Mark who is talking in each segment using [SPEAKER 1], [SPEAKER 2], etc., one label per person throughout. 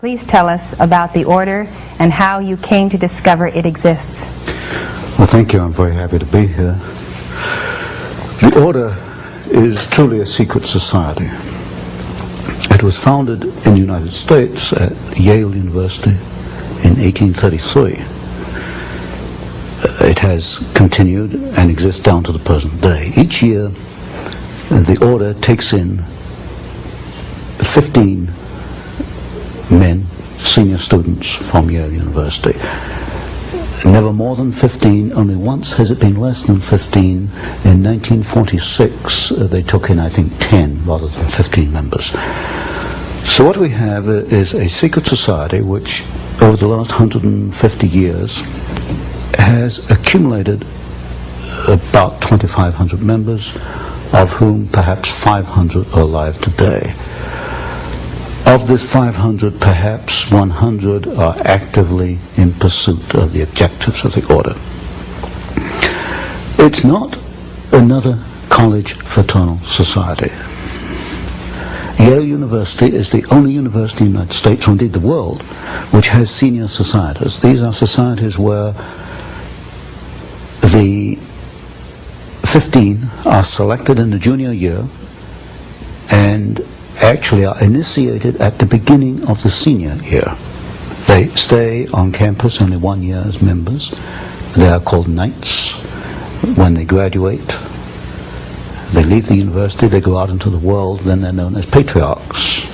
[SPEAKER 1] Please tell us about the order and how you came to discover it exists.
[SPEAKER 2] Well, thank you. I'm very happy to be here. The order is truly a secret society. It was founded in the United States at Yale University in 1833. It has continued and exists down to the present day. Each year, the order takes in 15 men, senior students from Yale University. Never more than 15, only once has it been less than 15. In 1946, they took in, I think, 10 rather than 15 members. So what we have is a secret society which, over the last 150 years, has accumulated about 2,500 members, of whom perhaps 500 are alive today. Of this 500, perhaps 100 are actively in pursuit of the objectives of the order. It's not another college fraternal society. Yale University is the only university in the United States, or indeed the world, which has senior societies. These are societies where the 15 are selected in the junior year and actually are initiated at the beginning of the senior year. They stay on campus only 1 year as members. They are called knights. When they graduate, they leave the university, they go out into the world, then they're known as patriarchs.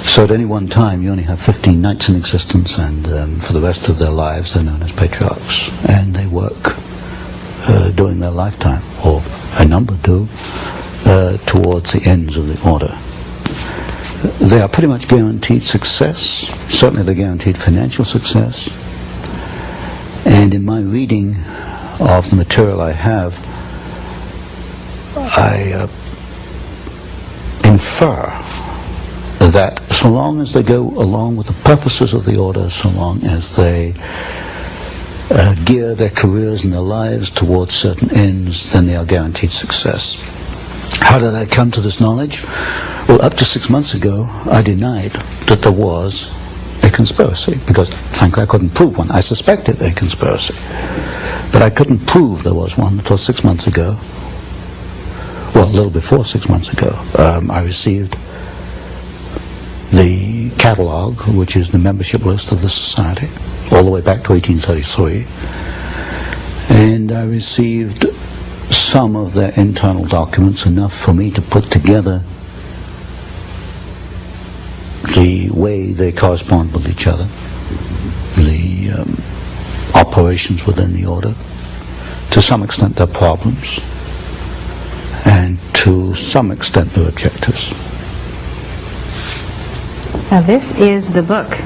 [SPEAKER 2] So at any one time you only have 15 knights in existence, and for the rest of their lives they're known as patriarchs, and they work during their lifetime, or a number do, towards the ends of the order. They are pretty much guaranteed success. Certainly they're guaranteed financial success. And in my reading of the material I have, I infer that so long as they go along with the purposes of the order, so long as they gear their careers and their lives towards certain ends, then they are guaranteed success. How did I come to this knowledge? Well, up to 6 months ago, I denied that there was a conspiracy, because frankly I couldn't prove one. I suspected a conspiracy, but I couldn't prove there was one until 6 months ago. Well, a little before 6 months ago, I received the catalog, which is the membership list of the society, all the way back to 1833, and I received some of their internal documents, enough for me to put together the way they correspond with each other, the operations within the order, to some extent their problems, and to some extent their objectives.
[SPEAKER 1] Now this is the book,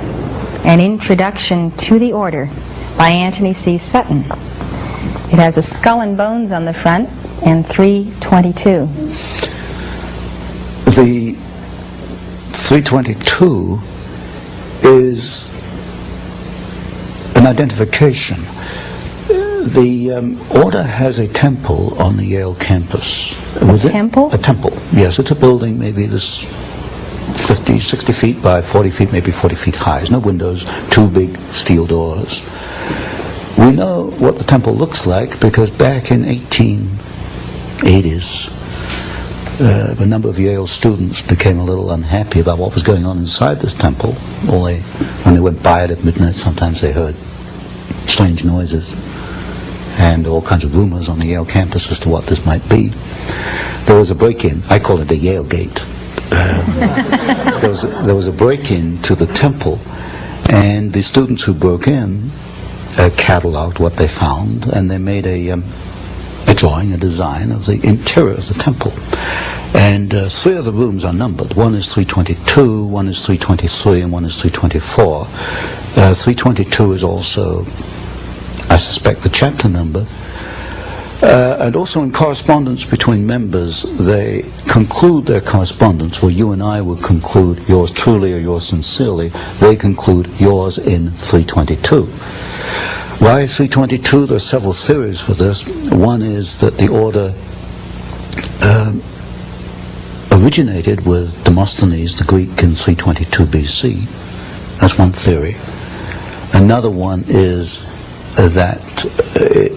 [SPEAKER 1] An Introduction to the Order, by Antony C. Sutton. It has a skull and bones on the front and 322.
[SPEAKER 2] The 322 is an identification. The order has a temple on the Yale campus.
[SPEAKER 1] A temple?
[SPEAKER 2] A temple, yes. It's a building maybe this 50, 60 feet by 40 feet, maybe 40 feet high. There's no windows, 2 big steel doors. We know what the temple looks like because back in 1880s, a number of Yale students became a little unhappy about what was going on inside this temple. When they went by it at midnight, sometimes they heard strange noises and all kinds of rumors on the Yale campus as to what this might be. There was a break-in. I call it the Yale Gate. There was a break-in to the temple, and the students who broke in cataloged what they found, and they made a drawing, a design of the interior of the temple. And 3 of the rooms are numbered. One is 322, one is 323, and one is 324. 322 is also, I suspect, the chapter number. And also in correspondence between members, they conclude their correspondence, where you and I would conclude yours truly or yours sincerely. They conclude yours in 322. Why 322? There are several theories for this. One is that the order originated with Demosthenes the Greek in 322 BC. That's one theory. Another one is that it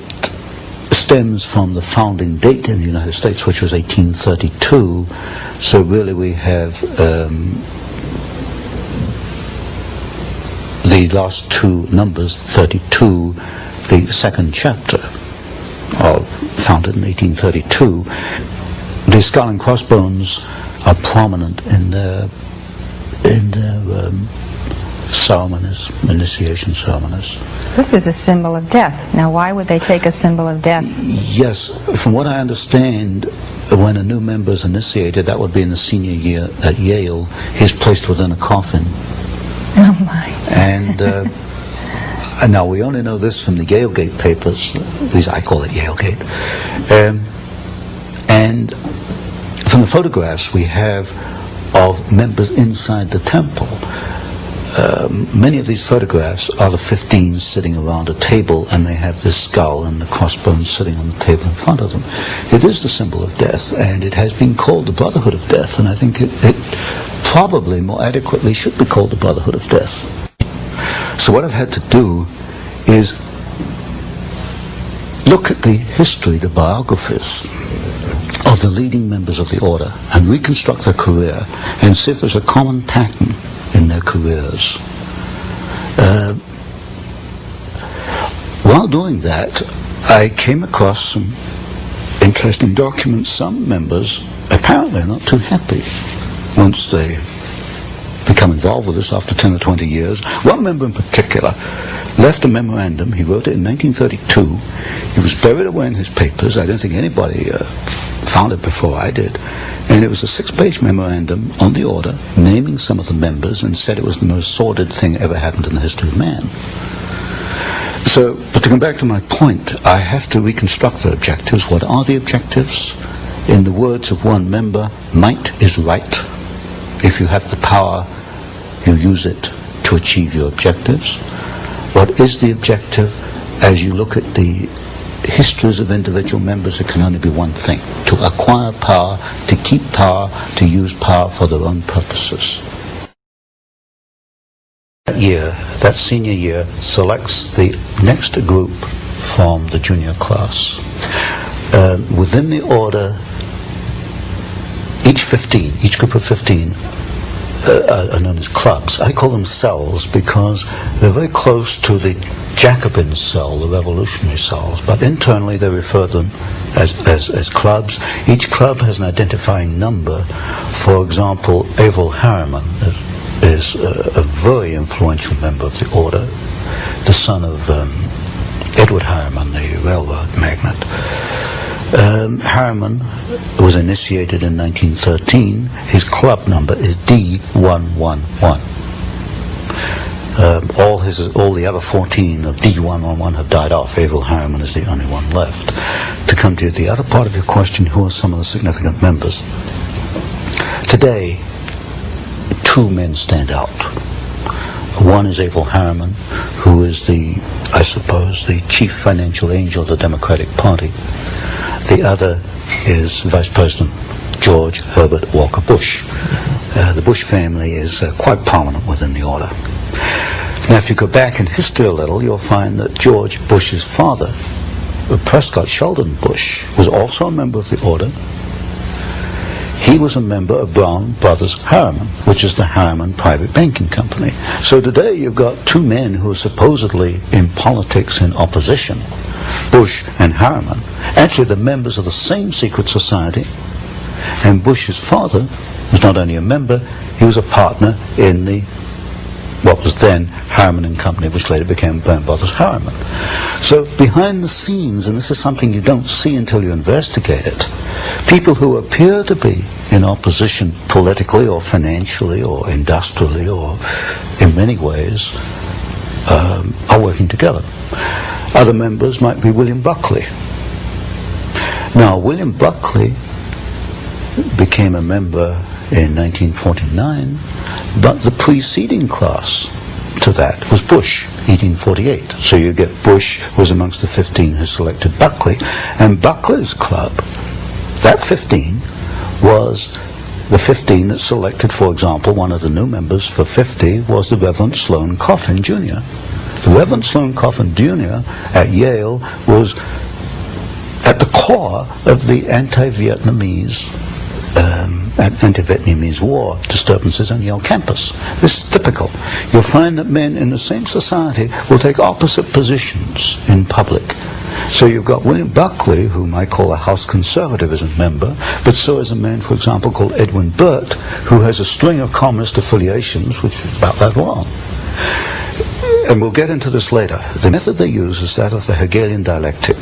[SPEAKER 2] stems from the founding date in the United States, which was 1832. So really we have the last two numbers, 32, the second chapter founded in 1832. The skull and crossbones are prominent in their ceremonies, initiation ceremonies.
[SPEAKER 1] This is a symbol of death. Now, why would they take a symbol of death?
[SPEAKER 2] Yes, from what I understand, when a new member is initiated, that would be in the senior year at Yale, he's placed within a coffin.
[SPEAKER 1] Oh my.
[SPEAKER 2] And now we only know this from the Yalegate papers, at least I call it Yalegate. And from the photographs we have of members inside the temple, many of these photographs are the 15 sitting around a table, and they have this skull and the crossbones sitting on the table in front of them. It is the symbol of death, and it has been called the Brotherhood of Death, and I think it probably more adequately should be called the Brotherhood of Death. So what I've had to do is look at the history, the biographies of the leading members of the order, and reconstruct their career and see if there's a common pattern in their careers. While doing that, I came across some interesting documents. Some members apparently are not too happy once they become involved with this after 10 or 20 years. One member in particular left a memorandum. He wrote it in 1932. It was buried away in his papers. I don't think anybody found it before I did. And it was a 6-page memorandum on the order, naming some of the members, and said it was the most sordid thing ever happened in the history of man. So, but to come back to my point, I have to reconstruct the objectives. What are the objectives? In the words of one member, might is right. If you have the power, you use it to achieve your objectives. What is the objective? As you look at the histories of individual members, it can only be one thing: to acquire power, to keep power, to use power for their own purposes. That year, that senior year, selects the next group from the junior class. Within the order, each group of 15 are known as clubs. I call them cells because they're very close to the Jacobin cell, the revolutionary cells, but internally they refer to them as clubs. Each club has an identifying number. For example, Averell Harriman is a very influential member of the order, the son of Edward Harriman, the railroad magnate. Harriman was initiated in 1913. His club number is D111. All the other 14 of D111 have died off. Averell Harriman is the only one left. To come to the other part of your question, who are some of the significant members? Today, 2 men stand out. One is Averell Harriman, who is the chief financial angel of the Democratic Party. The other is Vice President George Herbert Walker Bush. The Bush family is quite prominent within the order. Now, if you go back in history a little, you'll find that George Bush's father, Prescott Sheldon Bush, was also a member of the order. He was a member of Brown Brothers Harriman, which is the Harriman Private Banking Company. So today you've got 2 men who are supposedly in politics in opposition, Bush and Harriman, actually the members of the same secret society. And Bush's father was not only a member, he was a partner in what was then Harriman and Company, which later became Brown Brothers Harriman. So behind the scenes, and this is something you don't see until you investigate it, people who appear to be in opposition politically or financially or industrially or in many ways are working together. Other members might be William Buckley. Now, William Buckley became a member in 1949, but the preceding class to that was Bush, 1848. So you get Bush was amongst the 15 who selected Buckley, and Buckley's club, that 15, was the 15 that selected, for example, one of the new members for 50 was the Reverend Sloane Coffin Jr. The Reverend Sloane Coffin Jr. at Yale was at the core of the anti-Vietnamese war disturbances on Yale campus. This is typical. You'll find that men in the same society will take opposite positions in public. So you've got William Buckley, whom I call a House Conservatism member, but so is a man, for example, called Edwin Burt, who has a string of communist affiliations, which is about that long. And we'll get into this later. The method they use is that of the Hegelian dialectic.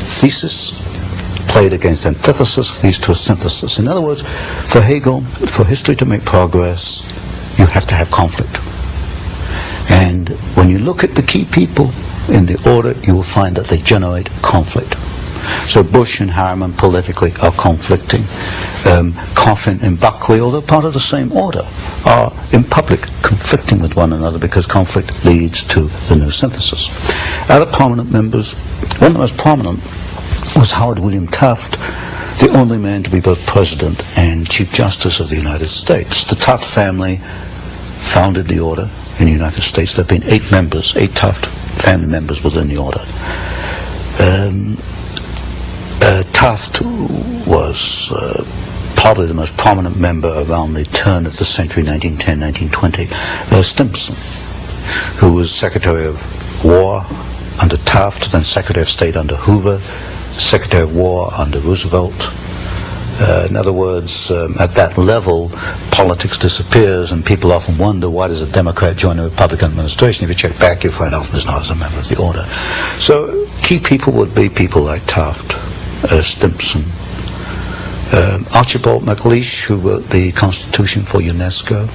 [SPEAKER 2] Thesis played against antithesis leads to a synthesis. In other words, for Hegel, for history to make progress, you have to have conflict. And when you look at the key people in the order, you will find that they generate conflict. So Bush and Harriman politically are conflicting. Coffin and Buckley, although part of the same order, are in public conflicting with one another because conflict leads to the new synthesis. Other prominent members, one of the most prominent was Howard William Taft, the only man to be both President and Chief Justice of the United States. The Taft family founded the order in the United States. There have been 8 members, 8 Taft family members within the order. Taft was probably the most prominent member around the turn of the century, 1910, 1920. Stimson, who was Secretary of War under Taft, then Secretary of State under Hoover, Secretary of War under Roosevelt. In other words, at that level, politics disappears, and people often wonder, why does a Democrat join a Republican administration? If you check back, you'll find often it's not as a member of the order. So key people would be people like Taft, Stimson, Archibald MacLeish, who wrote the Constitution for UNESCO,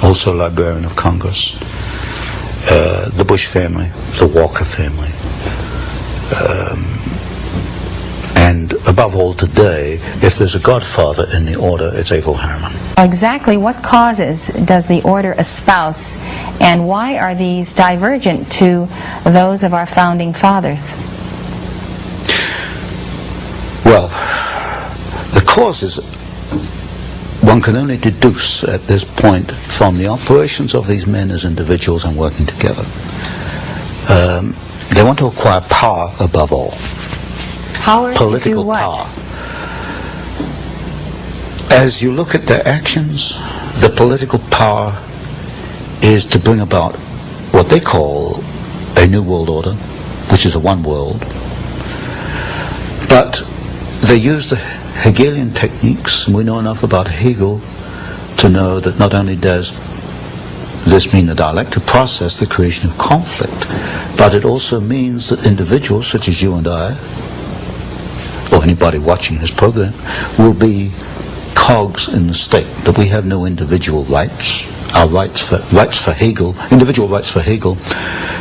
[SPEAKER 2] also Librarian of Congress, the Bush family, the Walker family, and above all today, if there's a godfather in the order, it's Averell Harriman.
[SPEAKER 1] Exactly what causes does the order espouse, and why are these divergent to those of our founding fathers?
[SPEAKER 2] Well, the causes one can only deduce at this point from the operations of these men as individuals and working together. They want to acquire power above all.
[SPEAKER 1] Power
[SPEAKER 2] Political
[SPEAKER 1] to do what?
[SPEAKER 2] power. As you look at their actions, the political power is to bring about what they call a new world order, which is a one world. But they use the Hegelian techniques, and we know enough about Hegel to know that not only does this mean the dialectic process, the creation of conflict, but it also means that individuals such as you and I, or anybody watching this program, will be cogs in the state, that we have no individual rights. Our rights for Hegel, individual rights for Hegel,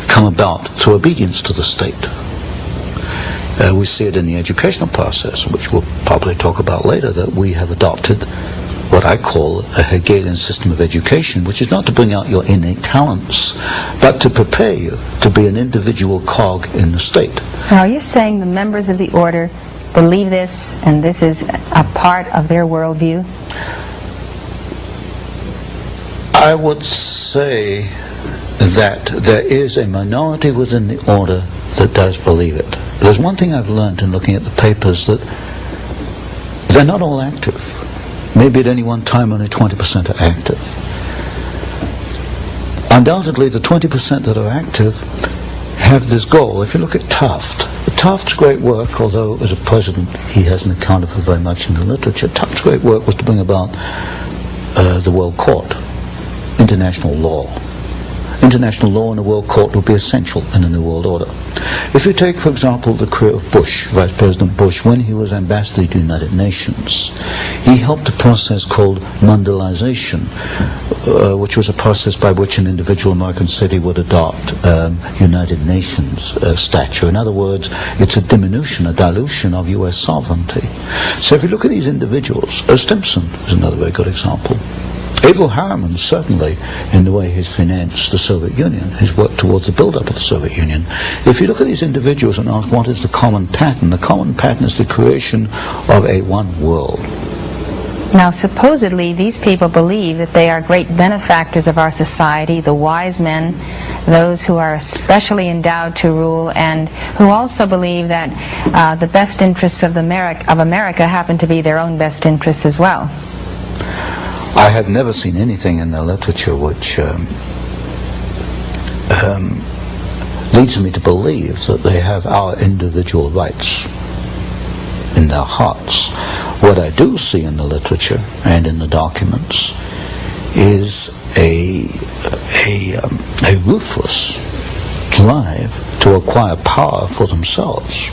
[SPEAKER 2] come about through obedience to the state. We see it in the educational process, which we'll probably talk about later, that we have adopted what I call a Hegelian system of education, which is not to bring out your innate talents, but to prepare you to be an individual cog in the state.
[SPEAKER 1] Now, are you saying the members of the order believe this, and this is a part of their worldview?
[SPEAKER 2] I would say that there is a minority within the order that does believe it. There's one thing I've learned in looking at the papers, that they're not all active. Maybe at any one time only 20% are active. Undoubtedly, the 20% that are active have this goal. If you look at Taft's great work, although as a president he hasn't accounted for very much in the literature, Taft's great work was to bring about the World Court, international law. International law in the World Court will be essential in the New World Order. If you take, for example, the career of Bush, Vice President Bush, when he was ambassador to the United Nations, he helped a process called mondialization, which was a process by which an individual American city would adopt United Nations stature. In other words, it's a diminution, a dilution of U.S. sovereignty. So if you look at these individuals, Stimson is another very good example. Averell Harriman, certainly, in the way he's financed the Soviet Union, has worked towards the build-up of the Soviet Union. If you look at these individuals and ask what is the common pattern is the creation of a one world.
[SPEAKER 1] Now, supposedly, these people believe that they are great benefactors of our society, the wise men, those who are especially endowed to rule, and who also believe that the best interests of America happen to be their own best interests as well.
[SPEAKER 2] I have never seen anything in their literature which leads me to believe that they have our individual rights in their hearts. What I do see in the literature and in the documents is a ruthless drive to acquire power for themselves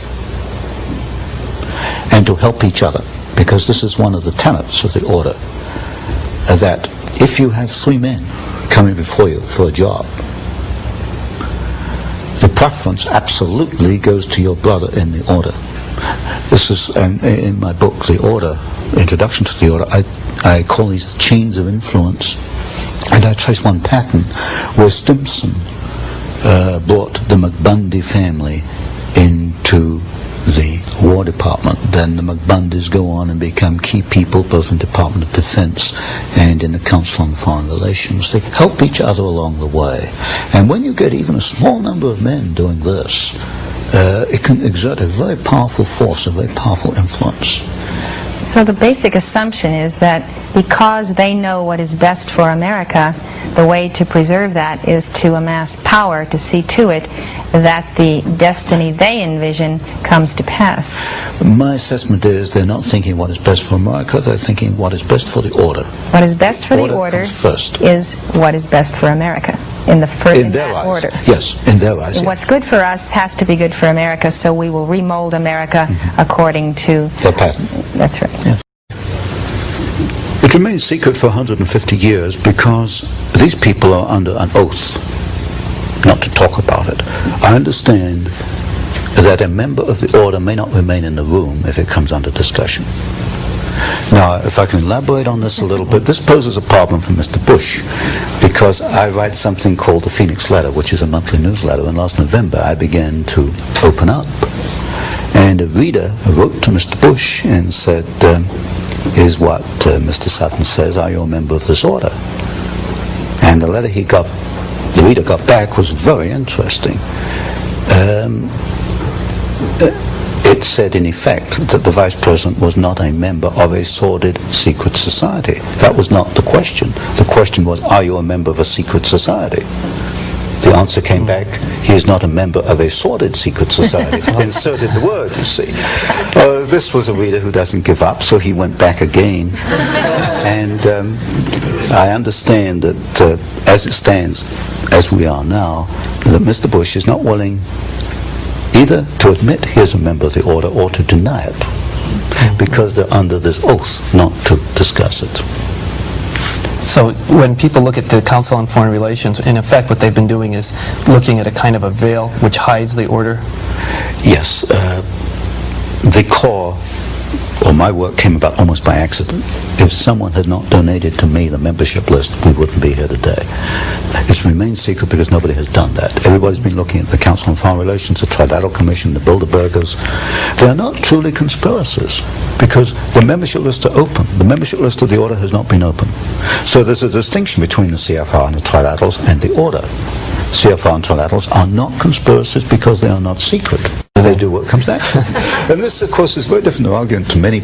[SPEAKER 2] and to help each other, because this is one of the tenets of the order, that if you have 3 men coming before you for a job, the preference absolutely goes to your brother in the order. This is, in my book, The Order, Introduction to the Order, I call these chains of influence, and I trace one pattern where Stimson brought the McBundy family into the War Department. Then the McBundys go on and become key people both in Department of Defense and in the Council on Foreign Relations. They help each other along the way. And when you get even a small number of men doing this, it can exert a very powerful force, a very powerful influence.
[SPEAKER 1] So the basic assumption is that because they know what is best for America, the way to preserve that is to amass power to see to it that the destiny they envision comes to pass.
[SPEAKER 2] My assessment is they're not thinking what is best for America, they're thinking what is best for the order.
[SPEAKER 1] What is best for the order is what is best for America. In their eyes. Order.
[SPEAKER 2] Yes, in their eyes. Yeah.
[SPEAKER 1] What's good for us has to be good for America, so we will remold America according to
[SPEAKER 2] their pattern.
[SPEAKER 1] That's right.
[SPEAKER 2] Yeah. It remains secret for 150 years because these people are under an oath not to talk about it. I understand that a member of the order may not remain in the room if it comes under discussion. Now, if I can elaborate on this a little bit, this poses a problem for Mr. Bush, because I write something called the Phoenix Letter, which is a monthly newsletter, and last November I began to open up. And a reader wrote to Mr. Bush and said, "Is what Mr. Sutton says, are you a member of this order?" And the letter the reader got back was very interesting. It said, in effect, that the Vice President was not a member of a sordid secret society. That was not the question. The question was, are you a member of a secret society? The answer came back, he is not a member of a sordid secret society. Inserted the word, you see. This was a reader who doesn't give up, so he went back again. And I understand that as it stands, as we are now, that Mr. Bush is not willing either to admit he is a member of the order or to deny it, because they're under this oath not to discuss it.
[SPEAKER 3] So when people look at the Council on Foreign Relations, in effect what they've been doing is looking at a kind of a veil which hides the order?
[SPEAKER 2] Yes. The core, or my work, came about almost by accident. If someone had not donated to me the membership list, we wouldn't be here today. It's remained secret because nobody has done that. Everybody's been looking at the Council on Foreign Relations, the Trilateral Commission, the Bilderbergers. They are not truly conspiracies because the membership lists are open. The membership list of the order has not been open. So there's a distinction between the CFR and the Trilaterals and the order. CFR and Trilaterals are not conspiracies because they are not secret. They do what comes naturally. And this, of course, is very different argument to many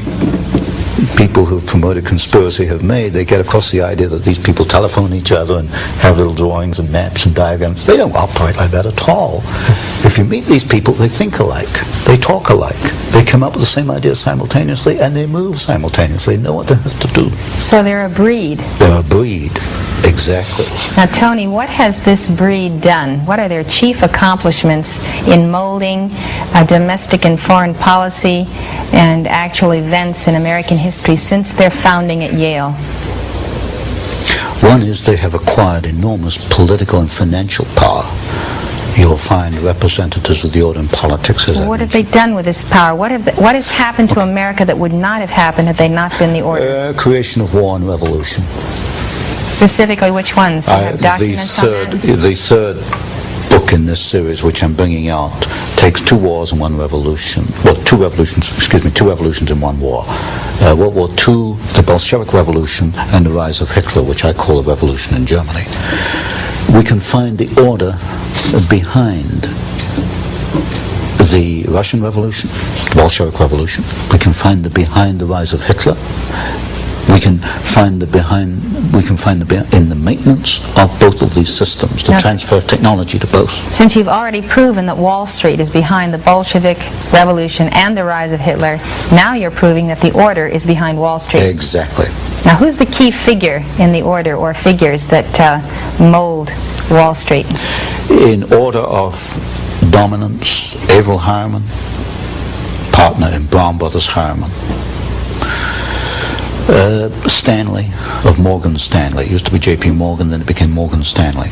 [SPEAKER 2] people who've promoted conspiracy have made. They get across the idea that these people telephone each other and have little drawings and maps and diagrams. They don't operate like that at all. If you meet these people, they think alike. They talk alike. They come up with the same ideas simultaneously and they move simultaneously. They know what they have to do.
[SPEAKER 1] So they're a breed.
[SPEAKER 2] They're a breed. Exactly.
[SPEAKER 1] Now, Tony, what has this breed done? What are their chief accomplishments in molding domestic and foreign policy and actual events in American history since their founding at Yale?
[SPEAKER 2] One is they have acquired enormous political and financial power. You'll find representatives of the order in politics.
[SPEAKER 1] What have they done with this power? What has happened to America that would not have happened had they not been the order?
[SPEAKER 2] Creation of war and revolution.
[SPEAKER 1] Specifically, which ones? Do you have documents on that?
[SPEAKER 2] The third book book in this series, which I'm bringing out, takes two wars and one revolution. Well, two revolutions in one war. World War II, the Bolshevik Revolution, and the rise of Hitler, which I call a revolution in Germany. We can find the order behind the Russian Revolution, the Bolshevik Revolution. We can find behind the rise of Hitler. We can find in the maintenance of both of these systems, the transfer of technology to both.
[SPEAKER 1] Since you've already proven that Wall Street is behind the Bolshevik Revolution and the rise of Hitler, now you're proving that the order is behind Wall Street.
[SPEAKER 2] Exactly.
[SPEAKER 1] Now, who's the key figure in the order or figures that mold Wall Street?
[SPEAKER 2] In order of dominance, Averell Harriman, partner in Brown Brothers Harriman. Stanley of Morgan Stanley. It used to be J.P. Morgan, then it became Morgan Stanley.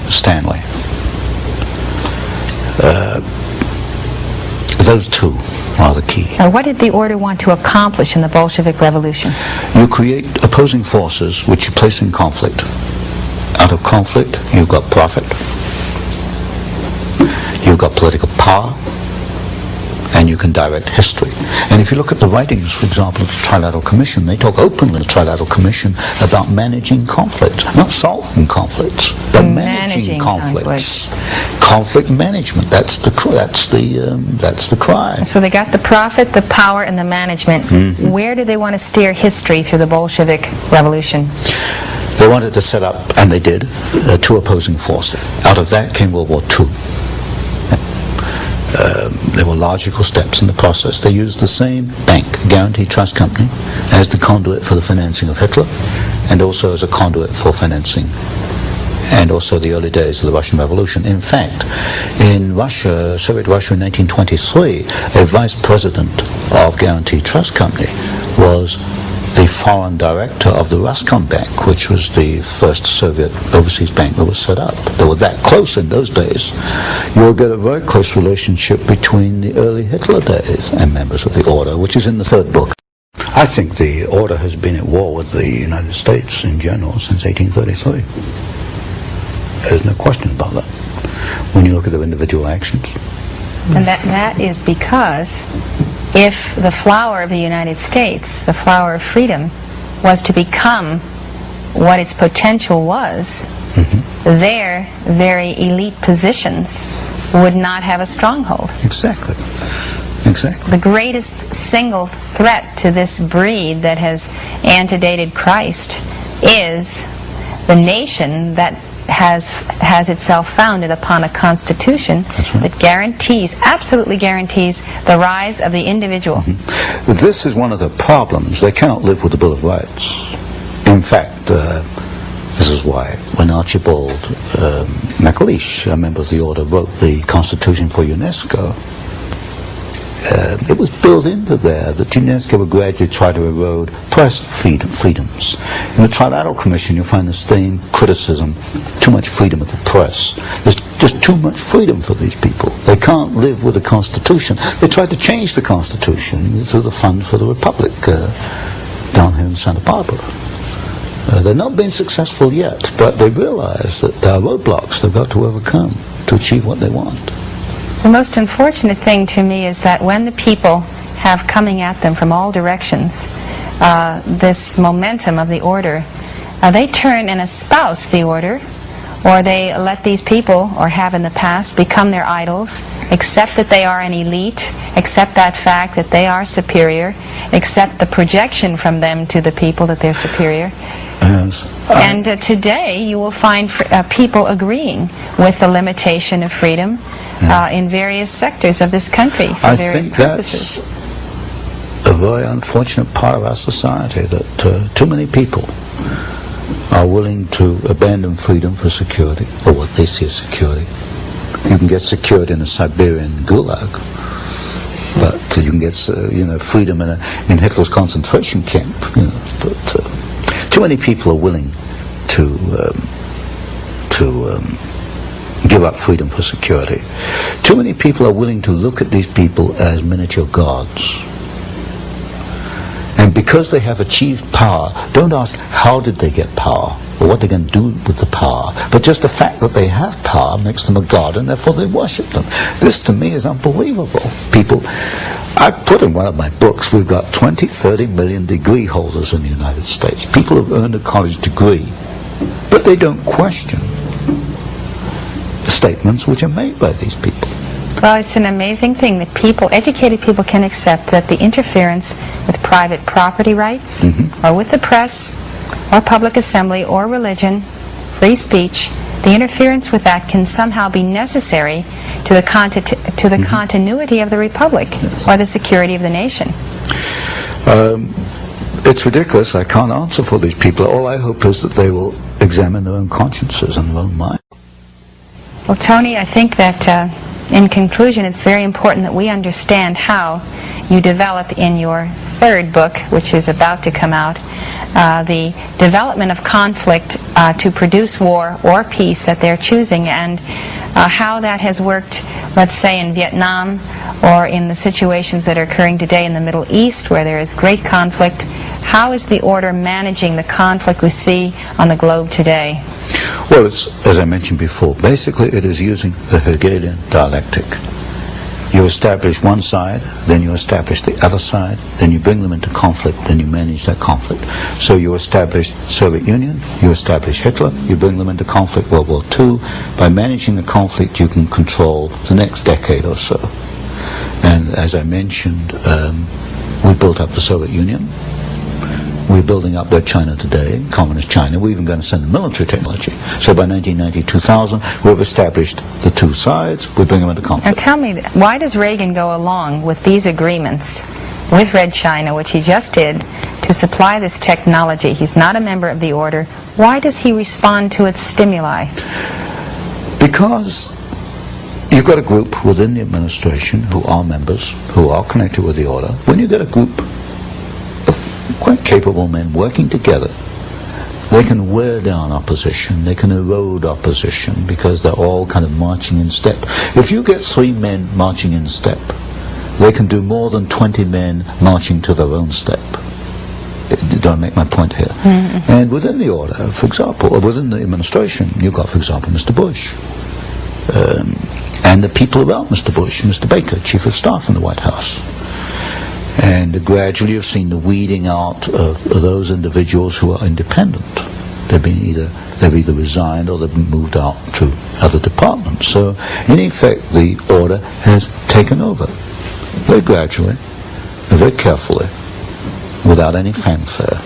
[SPEAKER 2] Those two are the key.
[SPEAKER 1] Now, what did the order want to accomplish in the Bolshevik Revolution?
[SPEAKER 2] You create opposing forces which you place in conflict. Out of conflict, you've got profit. You've got political power. And you can direct history. And if you look at the writings, for example, of the Trilateral Commission, they talk openly in the Trilateral Commission about managing conflicts, not solving conflicts, but managing conflicts. Conflict management. That's the cry.
[SPEAKER 1] So they got the profit, the power, and the management. Mm-hmm. Where do they want to steer history through the Bolshevik Revolution?
[SPEAKER 2] They wanted to set up, and they did, two opposing forces. Out of that came World War II. There were logical steps in the process. They used the same bank, Guaranteed Trust Company, as the conduit for the financing of Hitler, and also as a conduit for financing, and also the early days of the Russian Revolution. In fact, in Russia, Soviet Russia in 1923, a vice president of Guaranteed Trust Company was the foreign director of the Roscom Bank, which was the first Soviet overseas bank that was set up. They were that close in those days. You'll get a very close relationship between the early Hitler days and members of the Order, which is in the third book. I think the Order has been at war with the United States in general since 1833. There's no question about that when you look at their individual actions.
[SPEAKER 1] And that is because if the flower of the United States, the flower of freedom, was to become what its potential was, mm-hmm. their very elite positions would not have a stronghold.
[SPEAKER 2] Exactly.
[SPEAKER 1] The greatest single threat to this breed that has antedated Christ is the nation that has itself founded upon a constitution that absolutely guarantees the rise of the individual.
[SPEAKER 2] Mm-hmm. This is one of the problems. They cannot live with the Bill of Rights. In fact, this is why when Archibald MacLeish, a member of the Order, wrote the Constitution for UNESCO, it was built into there that UNESCO would gradually try to erode press freedoms. In the Trilateral Commission, you'll find the same criticism: too much freedom of the press. There's just too much freedom for these people. They can't live with the Constitution. They tried to change the Constitution through the Fund for the Republic down here in Santa Barbara. They've not been successful yet, but they realize that there are roadblocks they've got to overcome to achieve what they want.
[SPEAKER 1] The most unfortunate thing to me is that when the people have coming at them from all directions this momentum of the Order, they turn and espouse the Order, or they let these people, or have in the past, become their idols, accept that they are an elite, accept that fact that they are superior, accept the projection from them to the people that they're superior. And today you will find people agreeing with the limitation of freedom in various sectors of this country for various purposes.
[SPEAKER 2] That's a very unfortunate part of our society, that too many people are willing to abandon freedom for security, or what they see as security. You can get security in a Siberian gulag, but you can get freedom in Hitler's concentration camp. But too many people are willing to give up freedom for security. Too many people are willing to look at these people as miniature gods. And because they have achieved power, don't ask how did they get power or what they're going to do with the power, but just the fact that they have power makes them a god, and therefore they worship them. This to me is unbelievable. People, I put in one of my books, we've got 20, 30 million degree holders in the United States. People have earned a college degree, but they don't question statements which are made by these people.
[SPEAKER 1] Well, it's an amazing thing that people, educated people, can accept that the interference with private property rights, or with the press, or public assembly, or religion, free speech, the interference with that can somehow be necessary to the continuity of the republic, or the security of the nation.
[SPEAKER 2] It's ridiculous. I can't answer for these people. All I hope is that they will examine their own consciences and their own mind.
[SPEAKER 1] Well, Tony, I think that in conclusion, it's very important that we understand how you develop in your third book, which is about to come out, the development of conflict to produce war or peace that they're choosing, and how that has worked, let's say, in Vietnam, or in the situations that are occurring today in the Middle East, where there is great conflict. How is the order managing the conflict we see on the globe today?
[SPEAKER 2] Well, it's, as I mentioned before, basically it is using the Hegelian dialectic. You establish one side, then you establish the other side, then you bring them into conflict, then you manage that conflict. So you establish Soviet Union, you establish Hitler, you bring them into conflict, World War II. By managing the conflict, you can control the next decade or so. And as I mentioned, we built up the Soviet Union. We're building up their China today, communist China. We're even going to send them military technology. So by 1990, 2000, we've established the two sides. We bring them into conflict.
[SPEAKER 1] Now tell me, why does Reagan go along with these agreements with Red China, which he just did, to supply this technology? He's not a member of the order. Why does he respond to its stimuli?
[SPEAKER 2] Because you've got a group within the administration who are members, who are connected with the order. When you get a group quite capable men working together, they can wear down opposition, they can erode opposition, because they're all kind of marching in step. If you get 3 men marching in step, they can do more than 20 men marching to their own step. Do I make my point here? And within the order, for example, or within the administration, you've got, for example, Mr. Bush, and the people around Mr. Bush, Mr. Baker, Chief of Staff in the White House. And gradually you've seen the weeding out of those individuals who are independent. They've either resigned or they've been moved out to other departments. So in effect the order has taken over very gradually and very carefully, without any fanfare.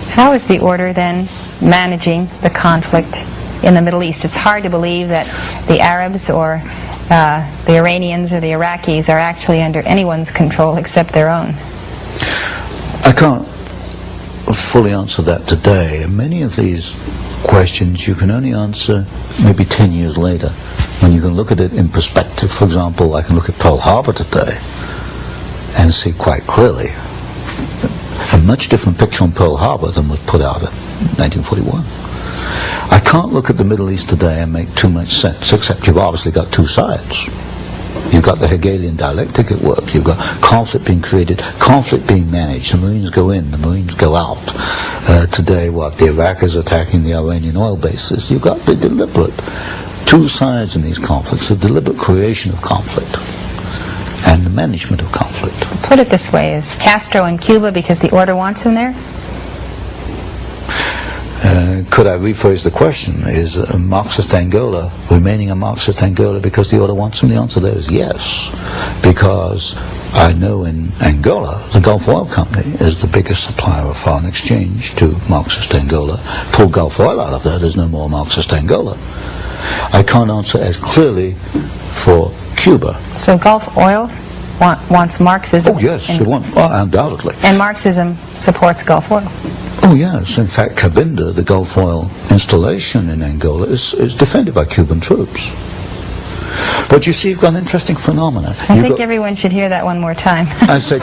[SPEAKER 1] How is the order then managing the conflict in the Middle East? It's hard to believe that the Arabs or the Iranians or the Iraqis are actually under anyone's control except their own.
[SPEAKER 2] I can't fully answer that today. Many of these questions you can only answer maybe 10 years later, when you can look at it in perspective. For example, I can look at Pearl Harbor today and see quite clearly a much different picture on Pearl Harbor than was put out in 1941. I can't look at the Middle East today and make too much sense, except you've obviously got two sides. You've got the Hegelian dialectic at work. You've got conflict being created, conflict being managed. The Marines go in, the Marines go out. Today, the Iraq is attacking the Iranian oil bases. You've got the deliberate two sides in these conflicts, the deliberate creation of conflict and the management of conflict.
[SPEAKER 1] Put it this way, is Castro in Cuba because the order wants him there?
[SPEAKER 2] Could I rephrase the question? Is Marxist Angola remaining a Marxist Angola because the order wants him? The answer there is yes. Because I know in Angola, the Gulf Oil Company is the biggest supplier of foreign exchange to Marxist Angola. Pull Gulf Oil out of there, there's no more Marxist Angola. I can't answer as clearly for Cuba.
[SPEAKER 1] So Gulf Oil wants Marxism?
[SPEAKER 2] Oh yes, it wants, undoubtedly.
[SPEAKER 1] And Marxism supports Gulf Oil?
[SPEAKER 2] Oh yes, in fact Cabinda, the Gulf Oil installation in Angola, is defended by Cuban troops. But you see, you've got an interesting phenomenon.
[SPEAKER 1] I think everyone should hear that one more time.
[SPEAKER 2] I said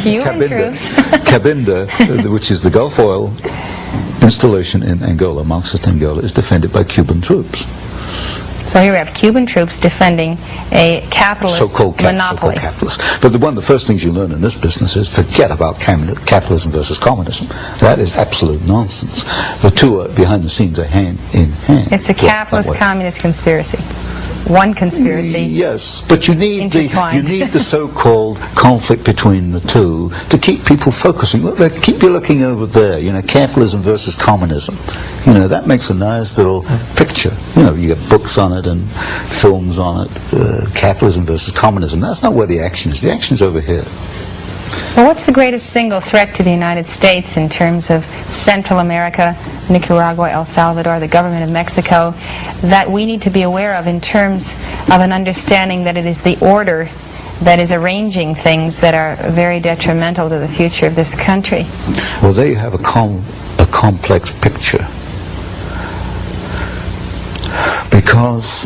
[SPEAKER 1] Cuban troops.
[SPEAKER 2] Cabinda, which is the Gulf Oil installation in Angola, Marxist Angola, is defended by Cuban troops.
[SPEAKER 1] So here we have Cuban troops defending a capitalist
[SPEAKER 2] so-called
[SPEAKER 1] monopoly.
[SPEAKER 2] capitalist. But one of the first things you learn in this business is forget about capitalism versus communism. That is absolute nonsense. The two are, behind the scenes, are hand in hand.
[SPEAKER 1] It's a capitalist communist conspiracy. One conspiracy.
[SPEAKER 2] Yes, but you need
[SPEAKER 1] intertwined.
[SPEAKER 2] the so-called conflict between the two to keep people focusing. Look, keep you looking over there. You know, capitalism versus communism. You know, that makes a nice little picture. You know, you get books on it and films on it. Capitalism versus communism. That's not where the action is. The action is over here.
[SPEAKER 1] Well, what's the greatest single threat to the United States in terms of Central America, Nicaragua, El Salvador, the government of Mexico, that we need to be aware of in terms of an understanding that it is the order that is arranging things that are very detrimental to the future of this country?
[SPEAKER 2] Well, there you have a complex picture. Because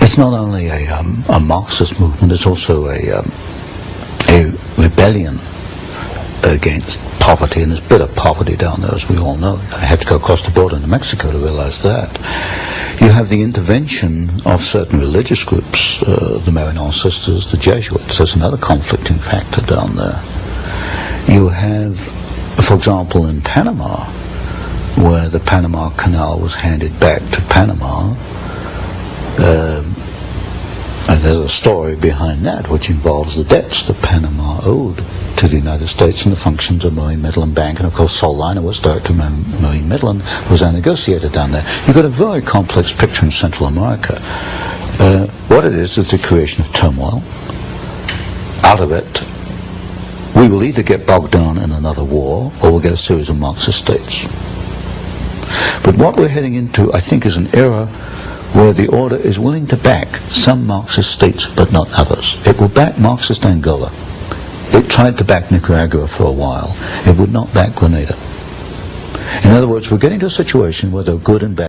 [SPEAKER 2] it's not only a Marxist movement, it's also a rebellion against poverty, and there's bitter poverty down there, as we all know. I had to go across the border into Mexico to realize that. You have the intervention of certain religious groups, the Marian sisters, the Jesuits. There's another conflicting factor down there. You have, for example, in Panama, where the Panama Canal was handed back to Panama, and there's a story behind that which involves the debts that Panama owed to the United States and the functions of Marine Midland Bank. And of course, Sol Liner was director of Marine Midland, was a negotiator down there. You've got a very complex picture in Central America. What it is the creation of turmoil. Out of it, we will either get bogged down in another war, or we'll get a series of Marxist states. But what we're heading into, I think, is an era where the order is willing to back some Marxist states, but not others. It will back Marxist Angola. It tried to back Nicaragua for a while. It would not back Grenada. In other words, we're getting to a situation where there are good and bad